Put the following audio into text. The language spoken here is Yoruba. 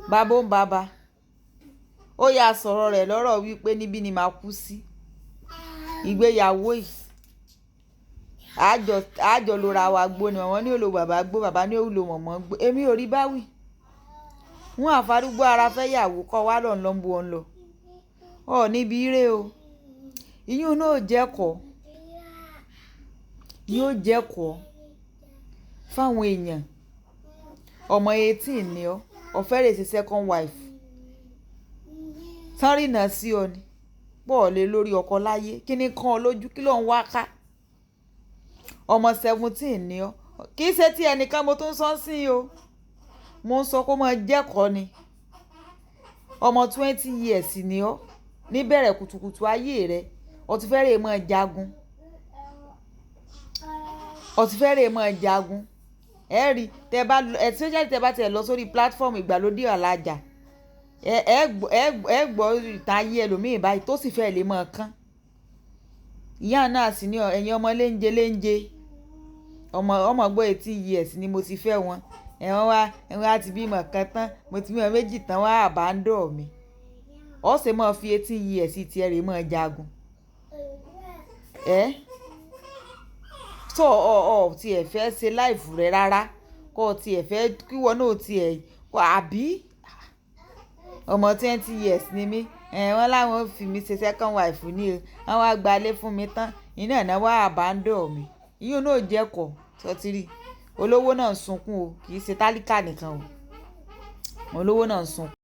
bàbá ń bàbá ó yà sọ̀rọ̀ rẹ̀ lọ́rọ̀ wípé níbí ni màá kú sí ìgbéyàwó yìí àjọ lóra wa gbó ni màmá ní òòlò bàbá gbó bàbá ní òòlò mọ̀mọ́ gbó èmi ò rí báwì wọn àfarúgbó ara fẹ́ yàwó kọ́ wá lọ́n lọ́n bu ọ́n lọ ọ níbi ire o ìyún náà yóò jẹ́kọ̀ọ́ fáwọn èèyàn ọmọ 18 ni ọ ọ̀fẹ́rẹ̀ sí second wife sárìnà sí ọ ni bọ́ọ̀lì lórí ọkọ láyé kí ni kan ọ lójú kí ló ń wá ká ọmọ 17 ni ọ kì í ṣe tí ẹnìkan mo tún sọ sí o mo ń sọ kó máa jẹ́kọ̀ọ́ ni ọmọ 20 years ni ọ níbẹ̀rẹ̀ kùtùkùtù ayé rẹ ó ti fẹ́rẹ̀ máa jagun ẹ rí tẹ bá especially tẹ bá tẹ lọ sórí platform ìgbàlódé ọ̀làjà ẹ gbọ́ ìtàn ayé ẹlòmíì báyìí tó sì fẹ́ lè mọ̀ kán ìyá náà sì ní ẹ̀yin ọmọ léńjẹ ọmọ gbọ́ 18 years ni mo ti fẹ́ wọn ẹ̀wọ̀n á ti bímọ kan tán mo ti bímọ méjì tán wá àbándọ̀ mi ó sì máa fi 18 years tiẹ̀ rè máa jagun tó ọ tiẹ̀ fẹ́ ṣe láìfù rẹ rárá kó o tiẹ̀ fẹ́ kíwọ náà tiẹ̀ àbí ọmọ 20 years ni mí wọ́n láwọn fi mi ṣe second wife ní o wọ́n wá gbalé fún mi tán iná ìná wá àbándọ̀ mi ìyún náà jẹ́kọ̀ọ́ sọtírì olówó náà ń sunkún o kì í ṣe tálíkà nìkan o olówó náà ń sunkún.